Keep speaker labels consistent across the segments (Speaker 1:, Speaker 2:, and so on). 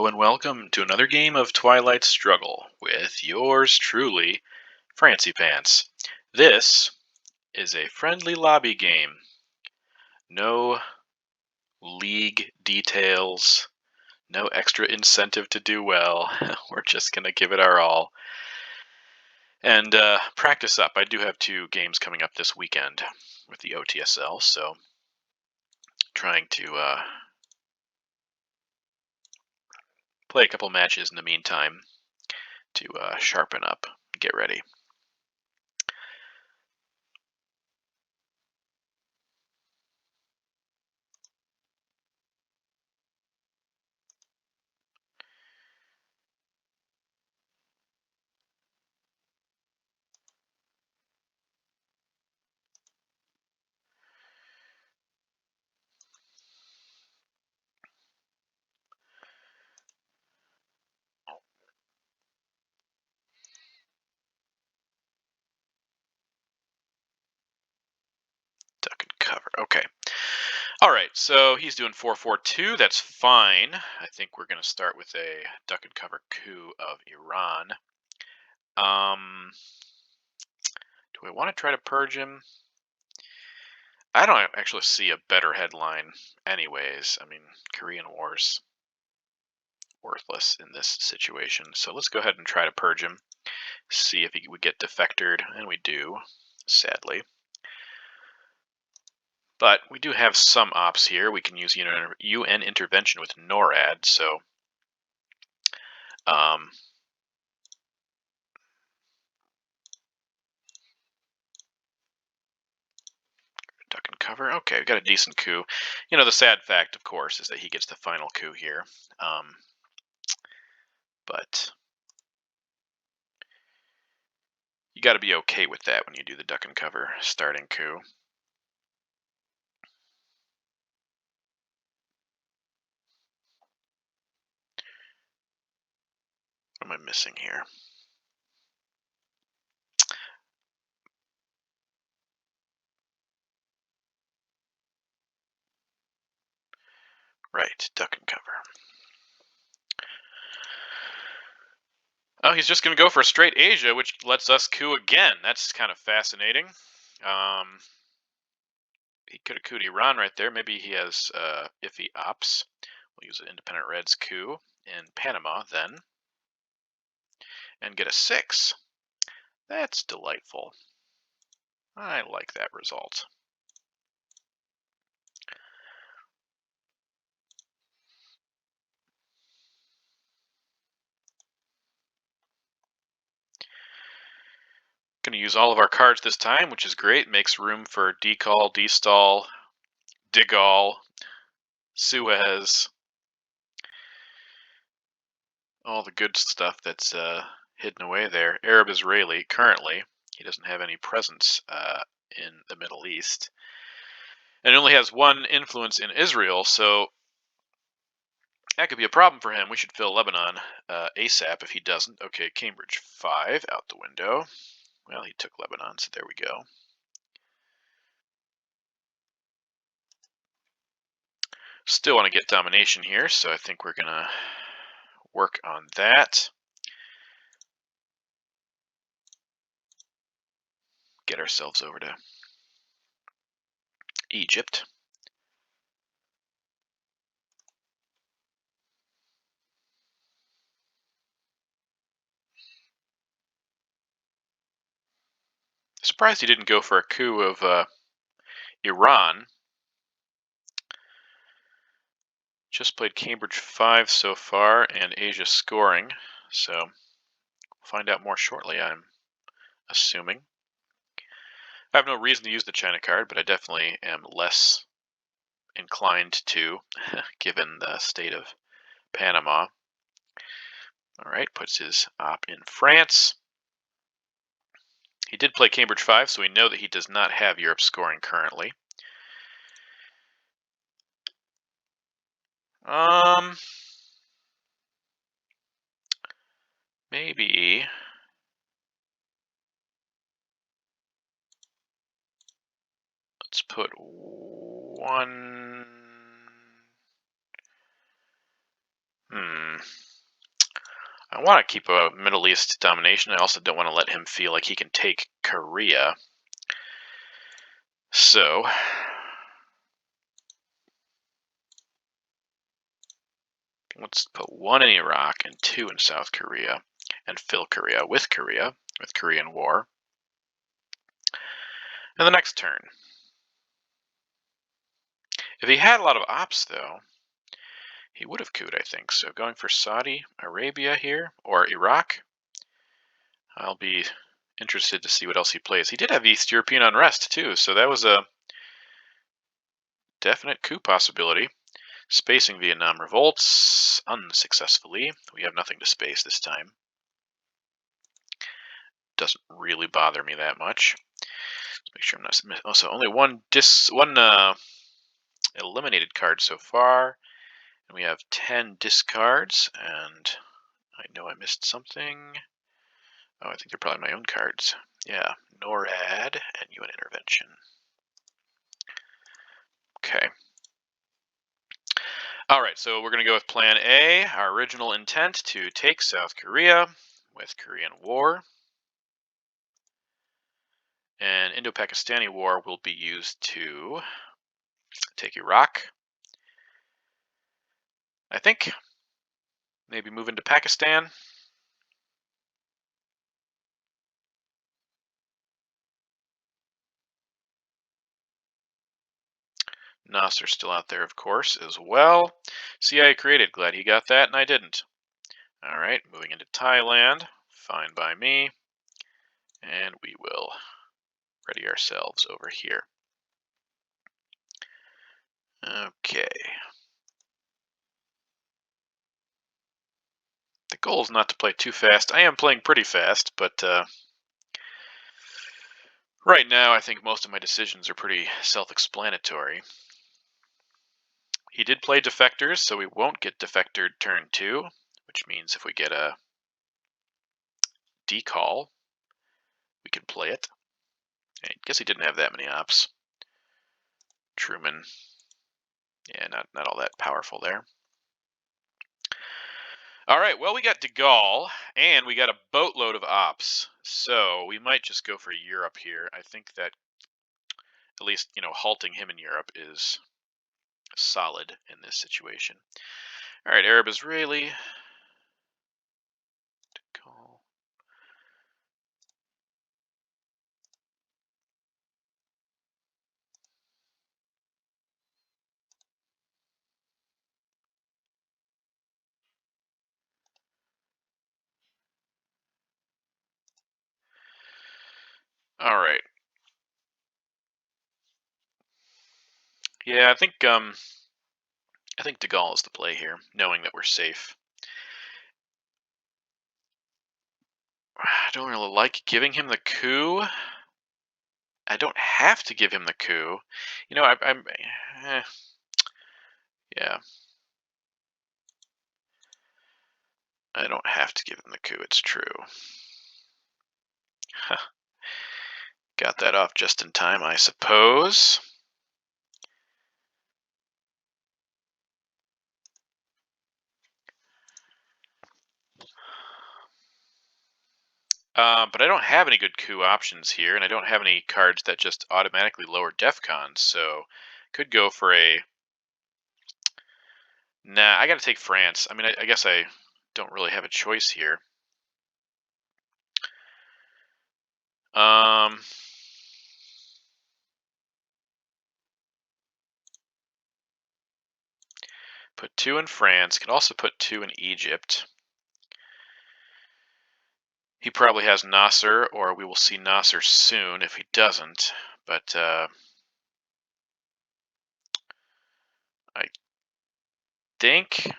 Speaker 1: Hello and welcome to another game of Twilight Struggle with yours truly, Francie Pants. This is a friendly lobby game. No league details, no extra incentive to do well. We're just going to give it our all. And practice up. I do have 2 games coming up this weekend with the OTSL, so trying to play a couple matches in the meantime to sharpen up, get ready. Duck and cover. Okay. All right, so he's doing 4-4-2. That's fine. I think we're going to start with a duck and cover coup of Iran. Do I want to try to purge him? I don't actually see a better headline anyways. I mean, Korean War's worthless in this situation. So let's go ahead and try to purge him. See if we get defectored, and we do, sadly. But we do have some ops here. We can use UN intervention with NORAD, so duck and cover. Okay, we got a decent coup. You know, the sad fact, of course, is that he gets the final coup here. But you got to be okay with that when you do the duck and cover starting coup. What am I missing here? Right, duck and cover. Oh, he's just going to go for a straight Asia, which lets us coup again. That's kind of fascinating. He could have couped Iran right there. Maybe he has iffy ops. We'll use an independent Reds coup in Panama then. And get a 6. That's delightful. I like that result. Going to use all of our cards this time, which is great. Makes room for decall, destall, digall, Suez. All the good stuff that's hidden away there. Arab Israeli, currently. He doesn't have any presence in the Middle East. And it only has 1 influence in Israel, so that could be a problem for him. We should fill Lebanon ASAP if he doesn't. Okay, Cambridge 5 out the window. Well, he took Lebanon, so there we go. Still want to get domination here, so I think we're going to work on that. Get ourselves over to Egypt. Surprised he didn't go for a coup of Iran. Just played Cambridge 5 so far, and Asia scoring, so we'll find out more shortly, I'm assuming. I have no reason to use the China card, but I definitely am less inclined to, given the state of Panama. All right, puts his op in France. He did play Cambridge 5, so we know that he does not have Europe scoring currently. Maybe let's put 1. I want to keep a Middle East domination. I also don't want to let him feel like he can take Korea. So, let's put 1 in Iraq and 2 in South Korea and fill Korea with Korean War. And the next turn. If he had a lot of ops, though, he would have couped, I think. So going for Saudi Arabia here, or Iraq. I'll be interested to see what else he plays. He did have East European unrest, too, so that was a definite coup possibility. Spacing Vietnam revolts unsuccessfully. We have nothing to space this time. Doesn't really bother me that much. Let's make sure I'm not. Also, only one eliminated card so far, and we have 10 discards. And I know I missed something. Oh, I think they're probably my own cards. Yeah, NORAD and UN intervention. Okay. All right, so we're going to go with Plan A, our original intent to take South Korea with Korean War. And Indo-Pakistani War will be used to take Iraq. I think maybe move into Pakistan. Nasser's still out there, of course, as well. CIA created. Glad he got that, and I didn't. All right, moving into Thailand. Fine by me. And we will ready ourselves over here. Okay. The goal is not to play too fast. I am playing pretty fast, but right now I think most of my decisions are pretty self-explanatory. He did play defectors, so we won't get defector turn 2, which means if we get a decall, we can play it. I guess he didn't have that many ops. Truman, yeah, not all that powerful there. All right, well, we got de Gaulle, and we got a boatload of ops, so we might just go for Europe here. I think that at least, halting him in Europe is solid in this situation. All right, Arab-Israeli. All right. Yeah, I think de Gaulle is the play here, knowing that we're safe. I don't really like giving him the coup. I don't have to give him the coup. Yeah. I don't have to give him the coup, it's true. Got that off just in time, I suppose. But I don't have any good coup options here, and I don't have any cards that just automatically lower DEFCON, so could go for a... Nah, I gotta take France. I mean, I guess I don't really have a choice here. Put 2 in France. Can also put 2 in Egypt. He probably has Nasser, or we will see Nasser soon if he doesn't. But I think...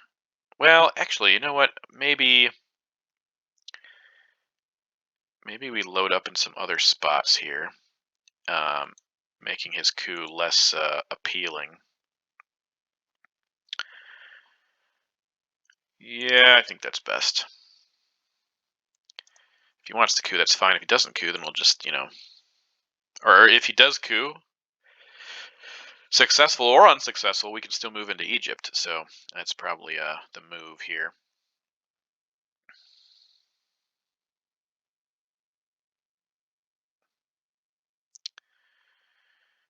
Speaker 1: Well, actually, you know what? Maybe we load up in some other spots here, making his coup less appealing. Yeah, I think that's best. If he wants to coup, that's fine. If he doesn't coup, then we'll just, or if he does coup, successful or unsuccessful, we can still move into Egypt. So that's probably the move here.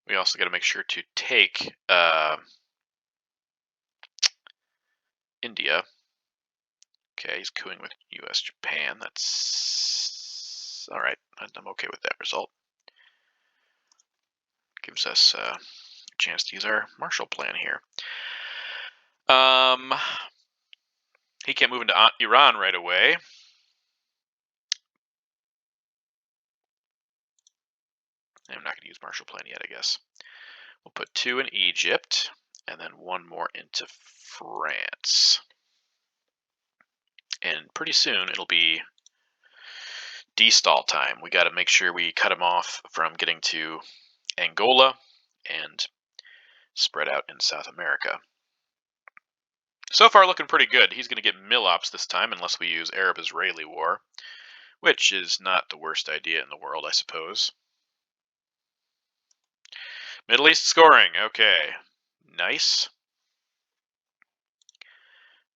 Speaker 1: We also got to make sure to take India. Okay, he's cooing with U.S. Japan. That's all right. I'm okay with that result. Gives us a chance to use our Marshall Plan here. He can't move into Iran right away. I'm not going to use Marshall Plan yet, I guess. We'll put 2 in Egypt, and then 1 more into France. And pretty soon it'll be destall time. We got to make sure we cut him off from getting to Angola and spread out in South America. So far looking pretty good. He's going to get Milops this time unless we use Arab-Israeli war, which is not the worst idea in the world, I suppose. Middle East scoring. Okay. Nice.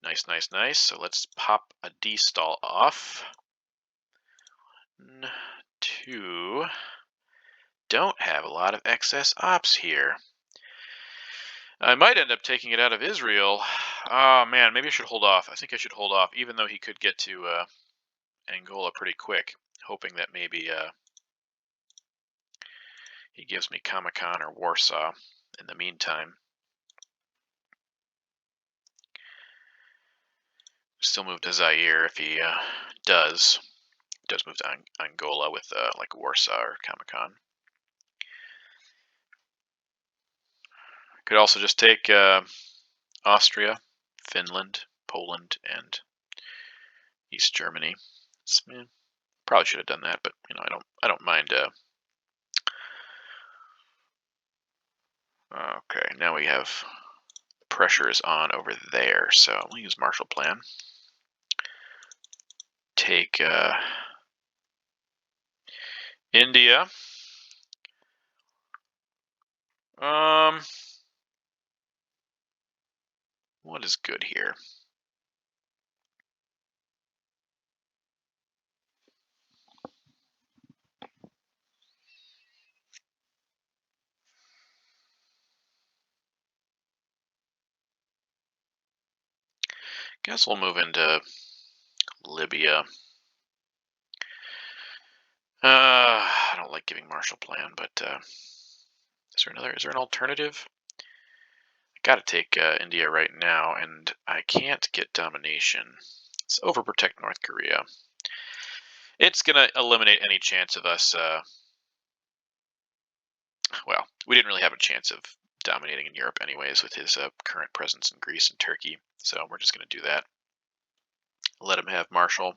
Speaker 1: Nice. So let's pop a destall off. 1, 2. Don't have a lot of excess ops here. I might end up taking it out of Israel. Oh man, maybe I should hold off. I think I should hold off, even though he could get to Angola pretty quick, hoping that maybe he gives me Kamakan or Warsaw in the meantime. Still move to Zaire if he does. He does move to Angola with like Warsaw or Kamakan. Could also just take Austria, Finland, Poland, and East Germany. Probably should have done that, but I don't mind. Okay, now we have pressure is on over there, so we'll use Marshall Plan. Take India. What is good here? Guess we'll move into Libya. I don't like giving Marshall Plan, but is there an alternative? I gotta take India right now, and I can't get domination. Let's overprotect North Korea. It's gonna eliminate any chance of us. Well, we didn't really have a chance of dominating in Europe anyways with his current presence in Greece and Turkey. So we're just gonna do that. Let him have Marshall.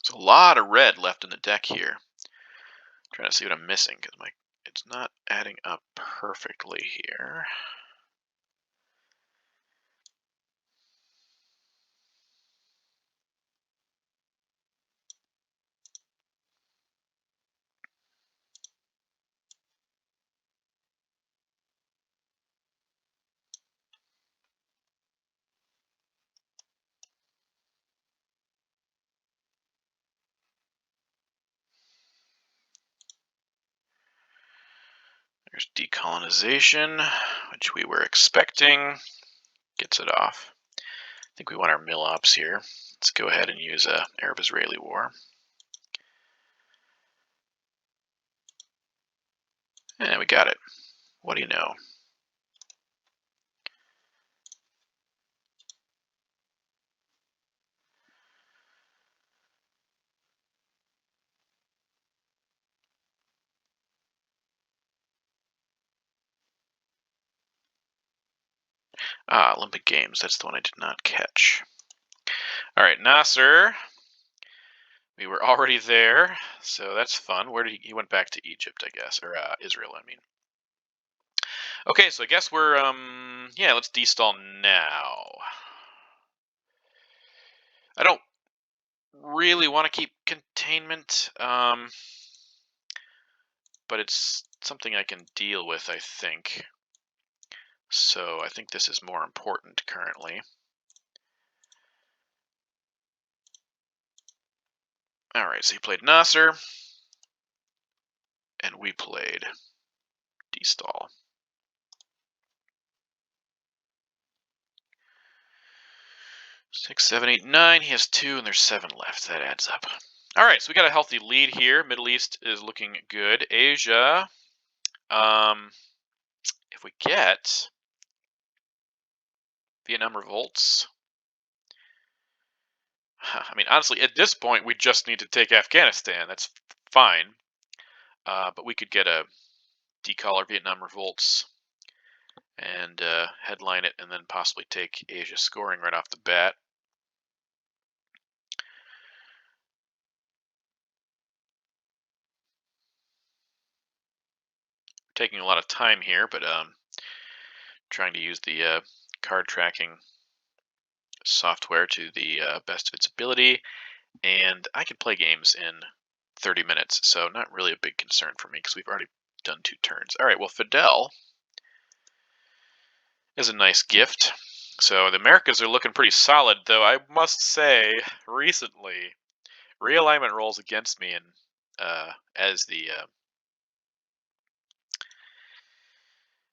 Speaker 1: There's a lot of red left in the deck here. I'm trying to see what I'm missing because it's not adding up perfectly here. There's decolonization, which we were expecting. Gets it off. I think we want our mill ops here. Let's go ahead and use a Arab-Israeli war. And we got it. What do you know? Olympic Games. That's the one I did not catch. All right, Nasser. We were already there, so that's fun. Where did he went back to Egypt, I guess, or Israel, I mean. Okay, so I guess we're yeah, let's destall now. I don't really want to keep containment, but but it's something I can deal with, I think. So I think this is more important currently. All right, so he played Nasser, and we played D-stall. 6, 7, 8, 9. He has 2, and there's 7 left. That adds up. All right, so we got a healthy lead here. Middle East is looking good. Asia, if we get Vietnam revolts, I mean, honestly, at this point, we just need to take Afghanistan. That's fine. But we could get a decollar Vietnam revolts and headline it, and then possibly take Asia scoring right off the bat. Taking a lot of time here, but trying to use the card tracking software to the best of its ability, and I can play games in 30 minutes, so not really a big concern for me because we've already done 2 turns. All right, well, Fidel is a nice gift. So the Americas are looking pretty solid, though I must say, recently, realignment rolls against me, and as the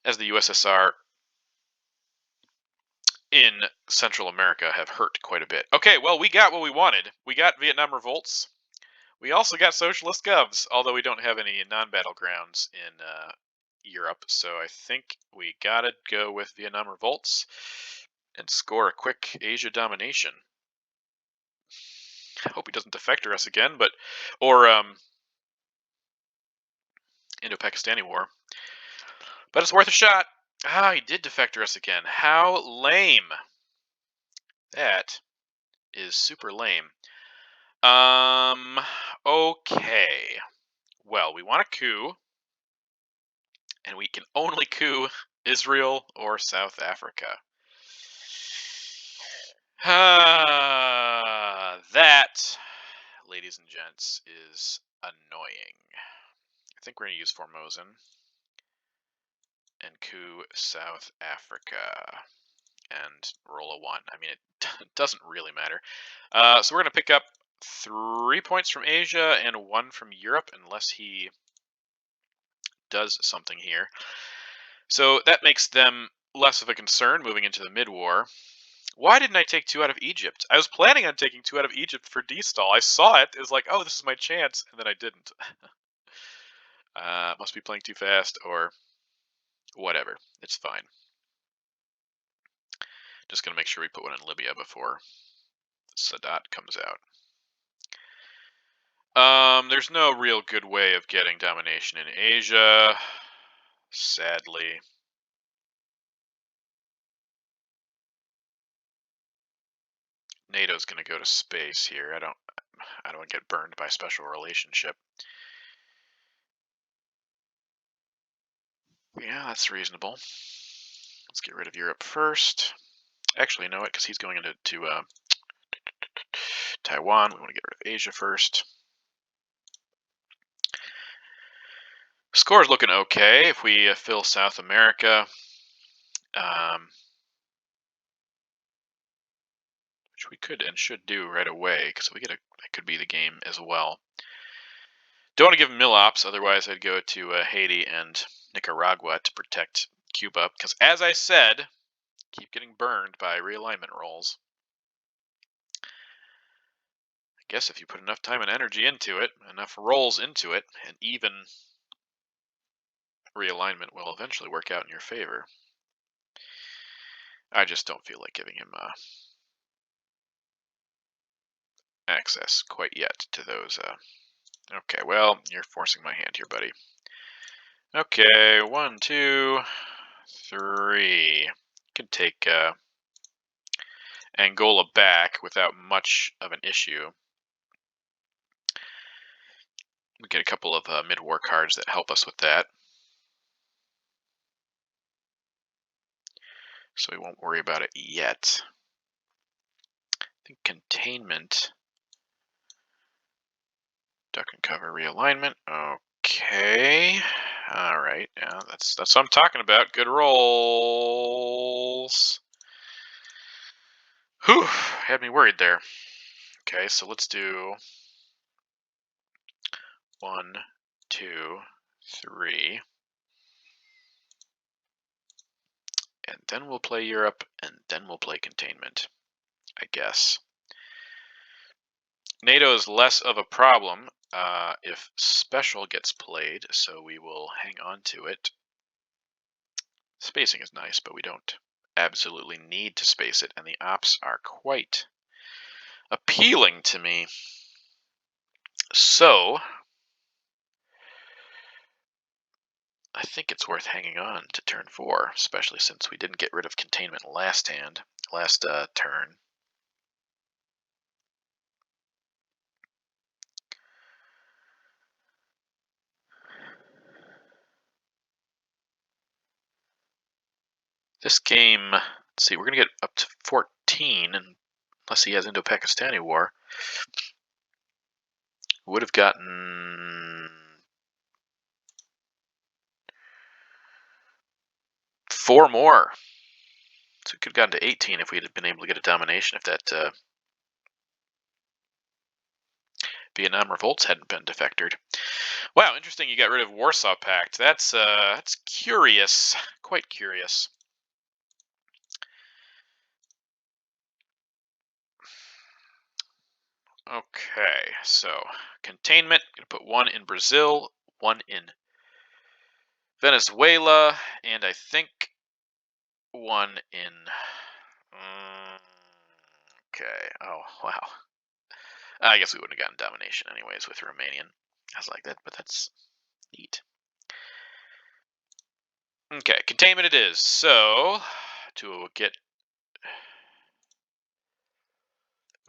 Speaker 1: USSR in Central America have hurt quite a bit. Okay, well, we got what we wanted. We got Vietnam revolts. We also got socialist govs, although we don't have any non-battlegrounds in Europe, so I think we gotta go with Vietnam revolts and score a quick Asia domination. I hope he doesn't defector us again, or Indo-Pakistani war. But it's worth a shot. Ah, he did defector us again. How lame. That is super lame. Okay. Well, we want a coup, and we can only coup Israel or South Africa. That, ladies and gents, is annoying. I think we're going to use Formosan and coup South Africa and roll a 1. I mean, it doesn't really matter. So we're going to pick up 3 points from Asia and 1 from Europe, unless he does something here. So that makes them less of a concern moving into the mid-war. Why didn't I take 2 out of Egypt? I was planning on taking 2 out of Egypt for D-stall. I saw it. It was like, oh, this is my chance, and then I didn't. Must be playing too fast, or whatever. It's fine. Just going to make sure we put one in Libya before Sadat comes out. There's no real good way of getting domination in Asia, sadly. NATO's going to go to space here. I don't want to get burned by special relationship. Yeah, that's reasonable. Let's get rid of Europe first. Actually, you know what? Because he's going into Taiwan. We want to get rid of Asia first. Score's looking okay. If we fill South America, which we could and should do right away, because we get that could be the game as well. Don't want to give him mill-ops, otherwise I'd go to Haiti and Nicaragua to protect Cuba, because as I said, keep getting burned by realignment rolls. I guess if you put enough time and energy into it, enough rolls into it, an even realignment will eventually work out in your favor. I just don't feel like giving him access quite yet to those. Okay, well, you're forcing my hand here, buddy. Okay, 1, 2, 3. Could take Angola back without much of an issue. We get a couple of mid-war cards that help us with that. So we won't worry about it yet. I think containment, duck and cover realignment. Okay. All right. Yeah, that's what I'm talking about. Good rolls. Whew, had me worried there. Okay, so let's do 1, 2, 3, and then we'll play Europe, and then we'll play containment, I guess. NATO is less of a problem if special gets played, so we will hang on to it. Spacing is nice, but we don't absolutely need to space it, and the ops are quite appealing to me. So, I think it's worth hanging on to turn 4, especially since we didn't get rid of containment last turn. This game, let's see, we're going to get up to 14, unless he has Indo-Pakistani War. Would have gotten 4 more. So we could have gotten to 18 if we had been able to get a domination, if that Vietnam revolts hadn't been defectored. Wow, interesting you got rid of Warsaw Pact. That's curious. Quite curious. Okay, so containment, gonna put 1 in Brazil, 1 in Venezuela, and I think 1 in... okay, oh, wow. I guess we wouldn't have gotten domination anyways with Romanian. I was like, that, but that's neat. Okay, containment it is. So, to get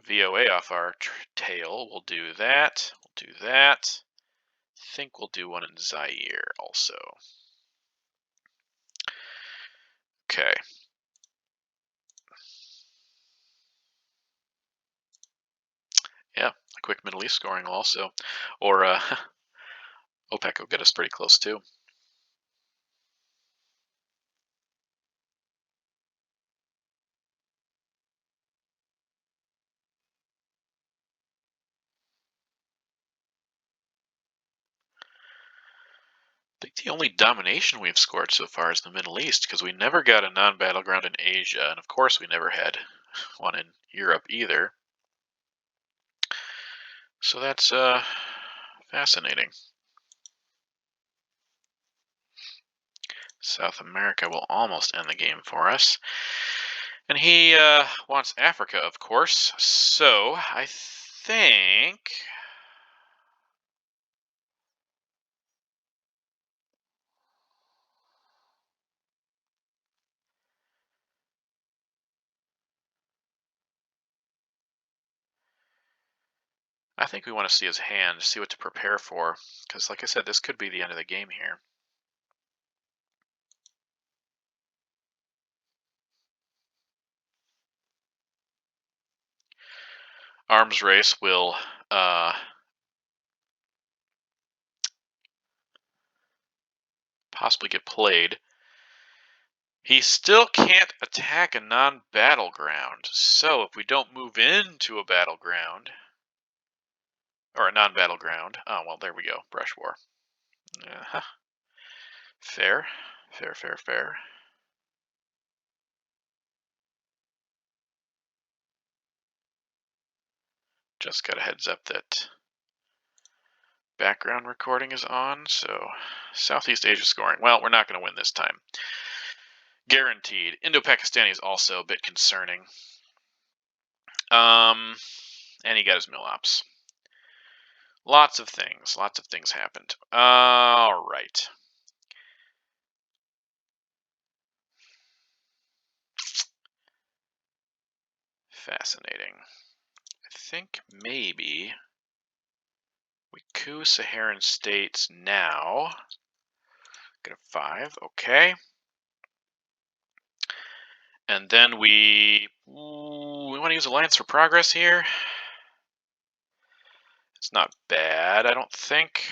Speaker 1: VOA off our tail, we'll do that. We'll do that. I think we'll do 1 in Zaire also. Okay. Yeah, a quick Middle East scoring also. Or OPEC will get us pretty close too. I think the only domination we've scored so far is the Middle East, because we never got a non-battleground in Asia, and of course we never had one in Europe either. So that's fascinating. South America will almost end the game for us. And he wants Africa, of course. So I think... we want to see his hand, see what to prepare for. Because like I said, this could be the end of the game here. Arms race will possibly get played. He still can't attack a non-battleground. So if we don't move into a battleground, or a non-battleground, oh, well, there we go, brush war. Fair, fair, fair, fair. Just got a heads up that background recording is on, so Southeast Asia scoring. Well, we're not going to win this time. Guaranteed. Indo-Pakistani is also a bit concerning. And he got his mill ops. Lots of things happened. All right. Fascinating. I think maybe we coup Saharan states now. Get a 5, okay. And then we want to use Alliance for Progress here. It's not bad, I don't think.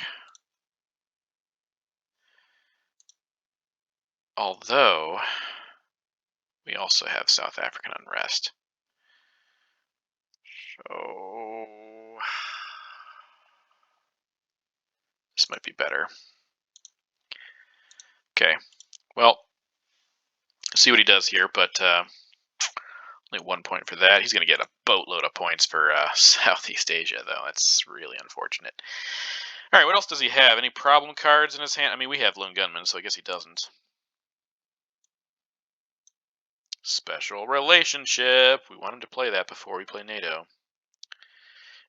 Speaker 1: Although, we also have South African unrest. So, this might be better. Okay, well, see what he does here, but only 1 point for that. He's going to get a boatload of points for Southeast Asia, though. That's really unfortunate. All right, what else does he have? Any problem cards in his hand? I mean, we have Lone Gunman, so I guess he doesn't. Special relationship. We want him to play that before we play NATO.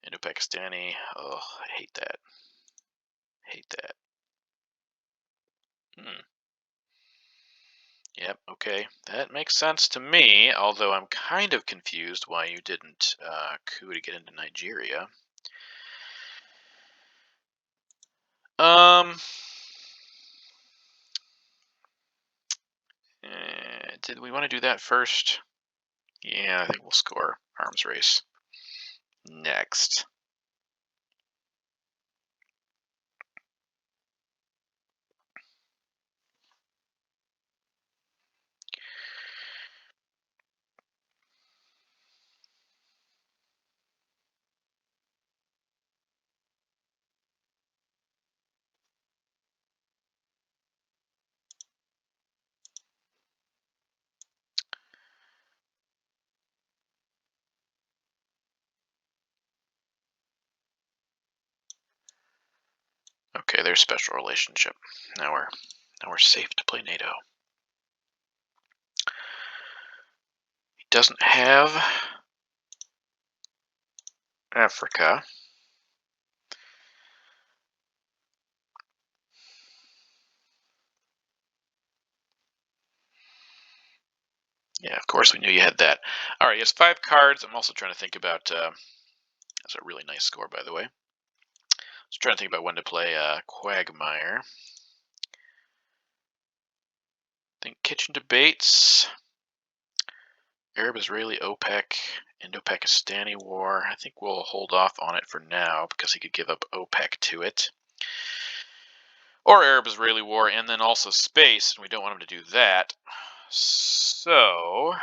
Speaker 1: Indo-Pakistani. Oh, I hate that. Hate that. Yep, okay. That makes sense to me, although I'm kind of confused why you didn't coup to get into Nigeria. Did we want to do that first? Yeah, I think we'll score arms race next. Okay, there's special relationship. Now we're safe to play NATO. He doesn't have Africa. Yeah, of course we knew you had that. All right, he has 5 cards. I'm also trying to think about. That's a really nice score, by the way. I was trying to think about when to play Quagmire. I think kitchen debates. Arab-Israeli OPEC, Indo-Pakistani war. I think we'll hold off on it for now because he could give up OPEC to it. Or Arab-Israeli war, and then also space, and we don't want him to do that. So,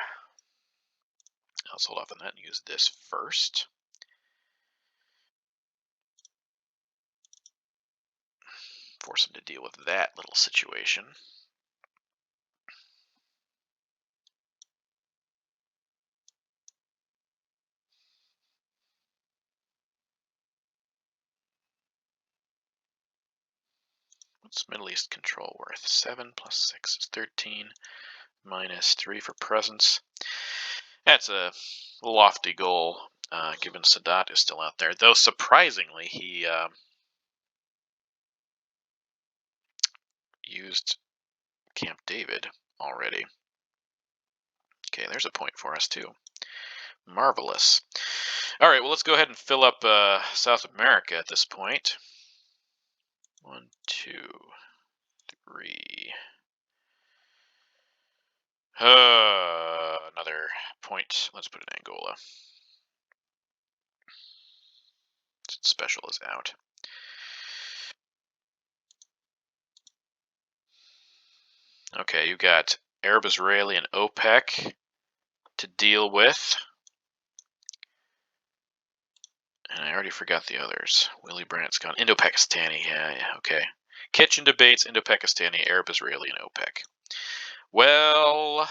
Speaker 1: let's hold off on that and use this first. Force him to deal with that little situation. What's Middle East control worth? 7 plus 6 is 13, minus 3 for presence. That's a lofty goal, given Sadat is still out there. Though, surprisingly, he used Camp David already. Okay, there's a point for us, too. Marvelous. All right, well, let's go ahead and fill up South America at this point. 1, 2, 3. Another point. Let's put it in Angola. Special is out. Okay, you got Arab Israeli and OPEC to deal with. And I already forgot the others. Willy Brandt's gone. Indo-Pakistani, yeah, okay. Kitchen debates, Indo-Pakistani, Arab Israeli, and OPEC. Well,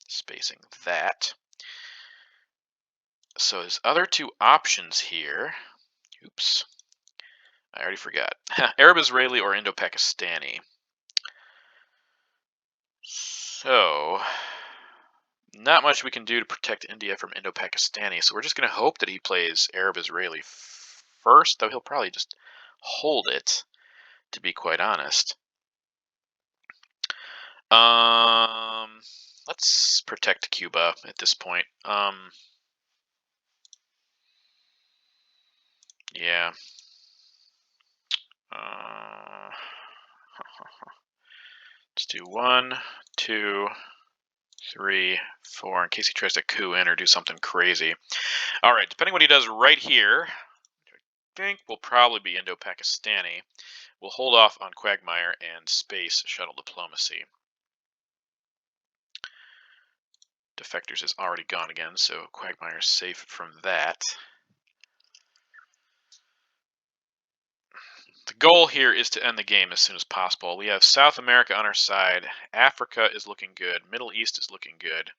Speaker 1: spacing that. So there's other 2 options here. Oops. I already forgot. Arab Israeli or Indo-Pakistani. So, not much we can do to protect India from Indo-Pakistani. So we're just going to hope that he plays Arab Israeli first, though he'll probably just hold it, to be quite honest. Let's protect Cuba at this point. Yeah. Let's do 1, 2, 3, 4, in case he tries to coup in or do something crazy. All right, depending what he does right here, which I think will probably be Indo-Pakistani, We'll hold off on Quagmire and Space Shuttle Diplomacy. Defectors is already gone again, so Quagmire's safe from that. The goal here is to end the game as soon as possible. We have South America on our side. Africa is looking good. Middle East is looking good.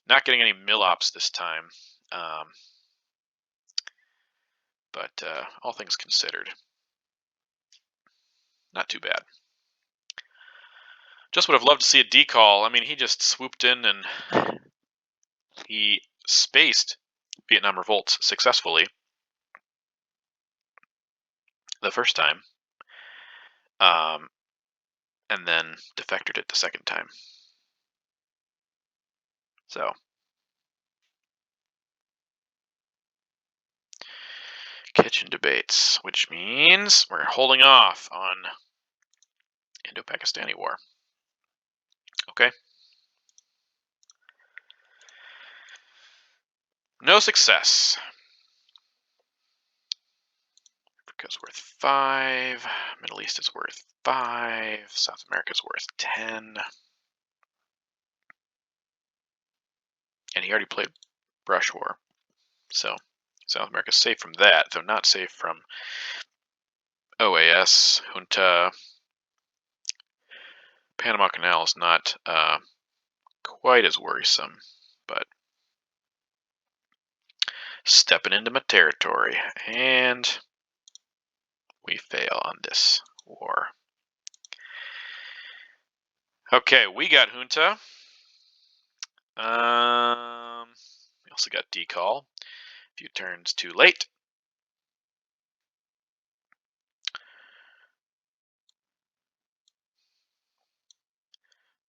Speaker 1: Not getting any mill-ops this time. But all things considered, not too bad. Just would have loved to see a decall. I mean, he just swooped in and he spaced Vietnam revolts successfully the first time, and then defected it the second time. So, kitchen debates, which means we're holding off on Indo-Pakistani War. Okay. No success. Africa's worth 5. Middle East is worth 5. South America's worth 10. And he already played Brush War. So South America's safe from that, though not safe from OAS, Junta. Panama Canal is not quite as worrisome, but stepping into my territory, and we fail on this war. Okay, we got Junta. We also got decall. A few turns too late.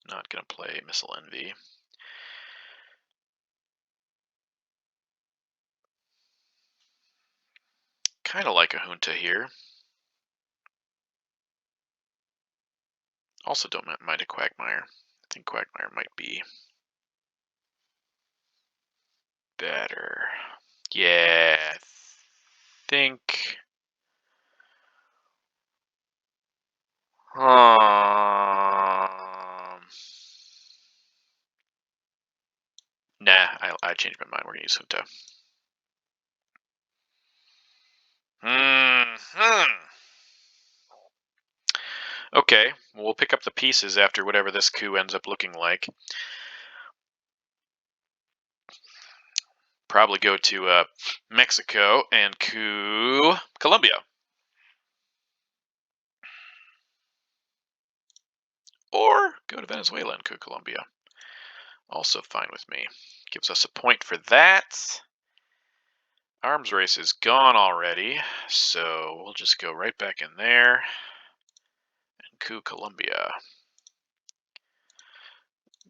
Speaker 1: Not gonna play Missile Envy. Kind of like a Junta here. Also don't mind a Quagmire. I think Quagmire might be better. Yeah, I think. Nah, I changed my mind. We're gonna use Junta. Okay, well, we'll pick up the pieces after whatever this coup ends up looking like. Probably go to Mexico and coup Colombia. Or go to Venezuela and coup Colombia. Also fine with me. Gives us a point for that. Arms race is gone already, so we'll just go right back in there and coup Colombia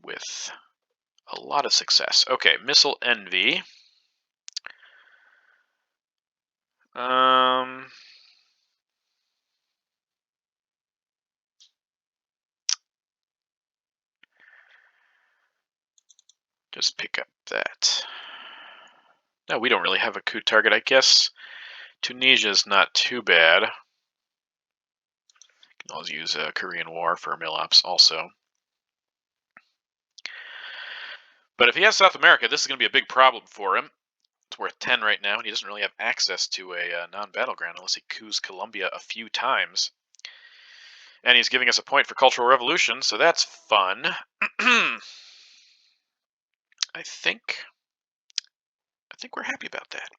Speaker 1: with a lot of success. Okay, Missile Envy. Just pick up that. No, we don't really have a coup target, I guess. Tunisia's not too bad. Can always use a Korean War for mill-ops also. But if he has South America, this is going to be a big problem for him. It's worth 10 right now, and he doesn't really have access to a non-battleground unless he coups Colombia a few times. And he's giving us a point for Cultural Revolution, so that's fun. I think we're happy about that.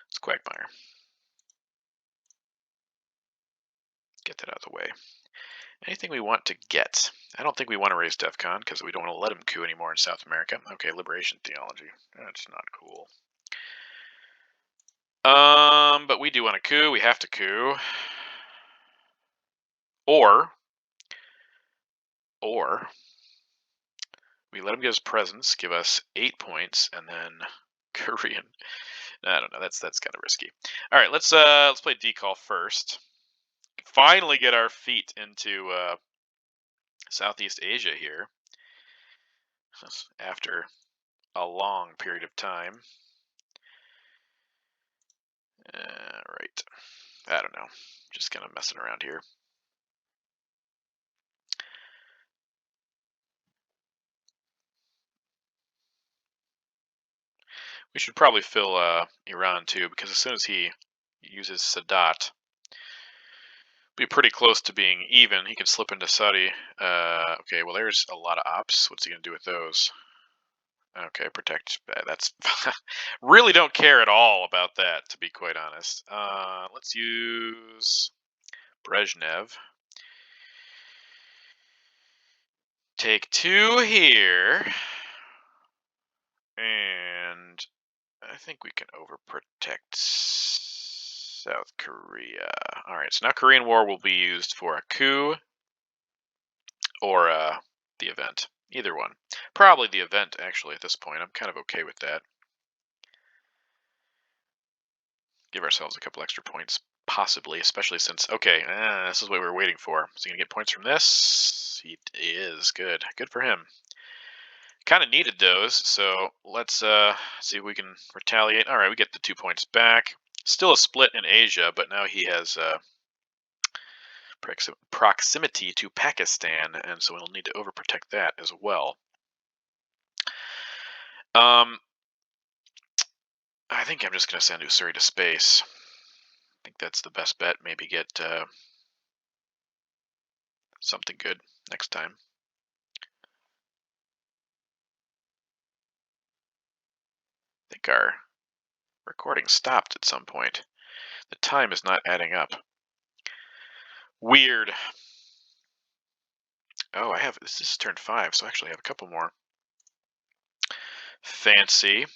Speaker 1: It's Quagmire. Get that out of the way. Anything we want to get? I don't think we want to raise DEFCON because we don't want to let him coup anymore in South America. Okay, Liberation Theology. That's not cool. But we do want to coup. We have to coup. Or we let him get his presence, give us 8 points, and then Korean. I don't know. That's kind of risky. All right, let's play decall first. Finally, get our feet into Southeast Asia here. after a long period of time. Right. I don't know. Just kind of messing around here. We should probably fill Iran too, because as soon as he uses Sadat, be pretty close to being even. He can slip into Saudi. Okay, well there's a lot of ops. What's he gonna do with those? Okay, protect. That's really don't care at all about that, to be quite honest. Let's use Brezhnev. Take 2 here, and I think we can overprotect South Korea. All right, so now Korean War will be used for a coup or the event. Either one. Probably the event, actually, at this point. I'm kind of okay with that. Give ourselves a couple extra points, possibly, especially since, okay, this is what we were waiting for. Is he going to get points from this? He is. Good. Good for him. Kind of needed those, so let's see if we can retaliate. All right, we get the 2 points back. Still a split in Asia, but now he has proximity to Pakistan, and so we'll need to overprotect that as well. I think I'm just going to send Usuri to space. I think that's the best bet. Maybe get something good next time. I think our recording stopped at some point. The time is not adding up. Weird. Oh, this is turn 5, so actually I have a couple more. Fancy.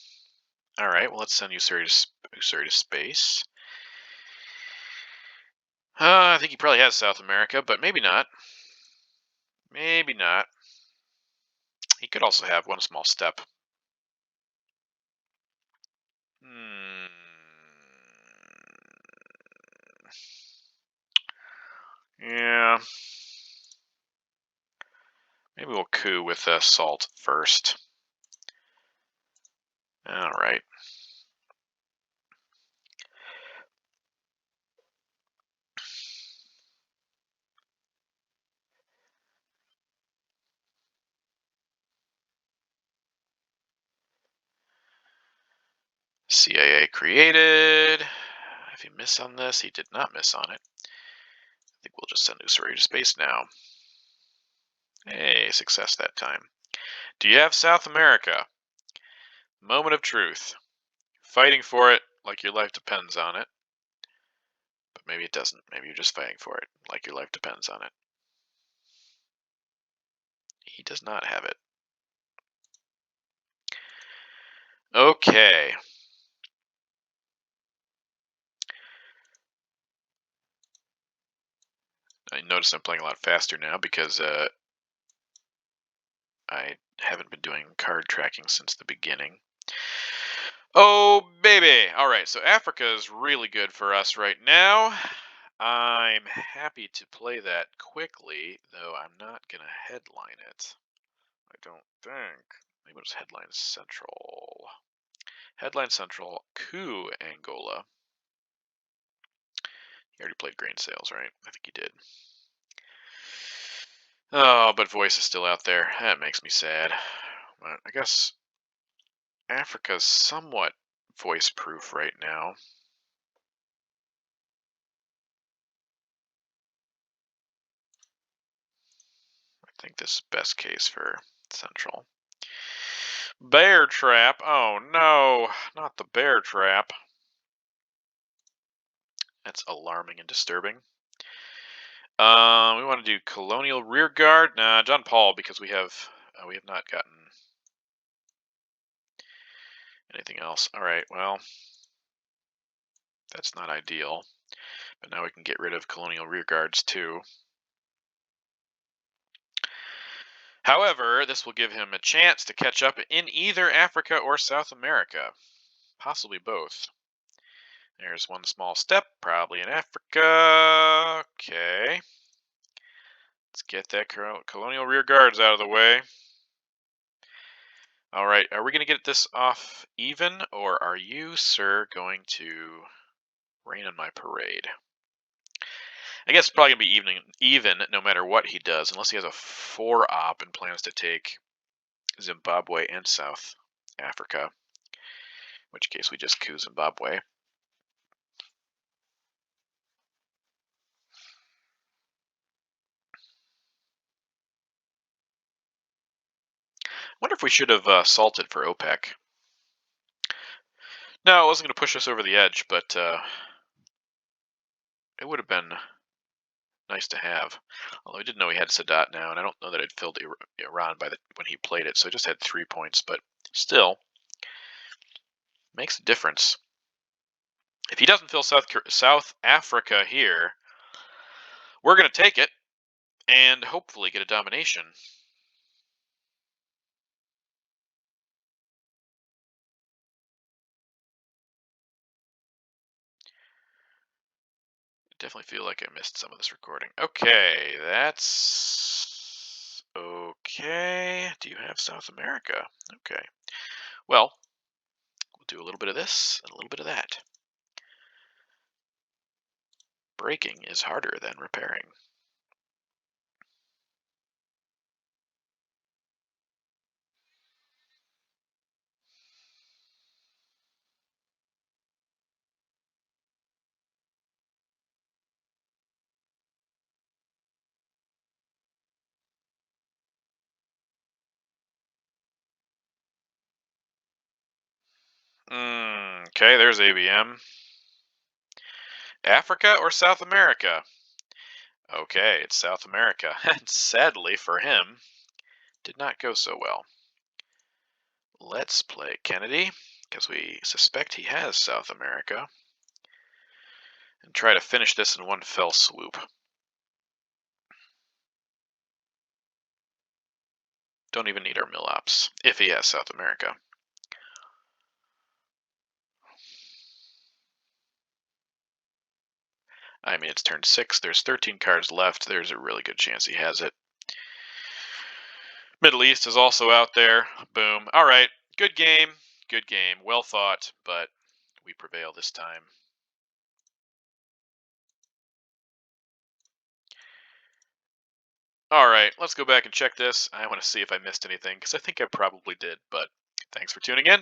Speaker 1: All right, well, let's send Usuri to space. I think he probably has South America, but maybe not. Maybe not. He could also have one small step. Yeah. Maybe we'll coup with Salt first. All right. CIA created. If he missed on this, he did not miss on it. I think we'll just send Usuri to space now. Hey, success that time. Do you have South America? Moment of truth. Fighting for it like your life depends on it. But maybe it doesn't. Maybe you're just fighting for it like your life depends on it. He does not have it. Okay. I notice I'm playing a lot faster now because I haven't been doing card tracking since the beginning. Oh, baby. All right, so Africa is really good for us right now. I'm happy to play that quickly, though I'm not going to headline it. I don't think. Maybe it's Headline Central. Headline Central, coup Angola. He already played grain sales, right? I think he did. Oh, but voice is still out there. That makes me sad. But I guess Africa's somewhat voice-proof right now. I think this is best case for Central. Bear trap. Oh no, not the bear trap. That's alarming and disturbing. We want to do colonial rear guard. Nah, John Paul, because we have not gotten anything else. All right, well, that's not ideal. But now we can get rid of colonial rear guards too. However, this will give him a chance to catch up in either Africa or South America. Possibly both. There's one small step, probably in Africa. Okay. Let's get that colonial rear guards out of the way. All right, are we going to get this off even, or are you, sir, going to rain on my parade? I guess it's probably going to be even no matter what he does, unless he has a 4-op and plans to take Zimbabwe and South Africa, in which case we just coup Zimbabwe. Wonder if we should have salted for OPEC. No, it wasn't going to push us over the edge, but it would have been nice to have. Although I didn't know he had Sadat now, and I don't know that I'd filled Iran when he played it, so I just had 3 points, but still makes a difference. If he doesn't fill South Africa here, we're going to take it and hopefully get a domination. Definitely feel like I missed some of this recording. Okay, that's okay. Do you have South America? Okay. Well, we'll do a little bit of this and a little bit of that. Breaking is harder than repairing. Okay, there's ABM. Africa or South America? Okay, it's South America. And sadly for him, did not go so well. Let's play Kennedy, because we suspect he has South America, and try to finish this in one fell swoop. Don't even need our mill ops, if he has South America. I mean, it's turn 6, there's 13 cards left, there's a really good chance he has it. Middle East is also out there. Boom. All right, good game, well thought, but we prevail this time. All right, let's go back and check this. I want to see if I missed anything, because I think I probably did, but thanks for tuning in.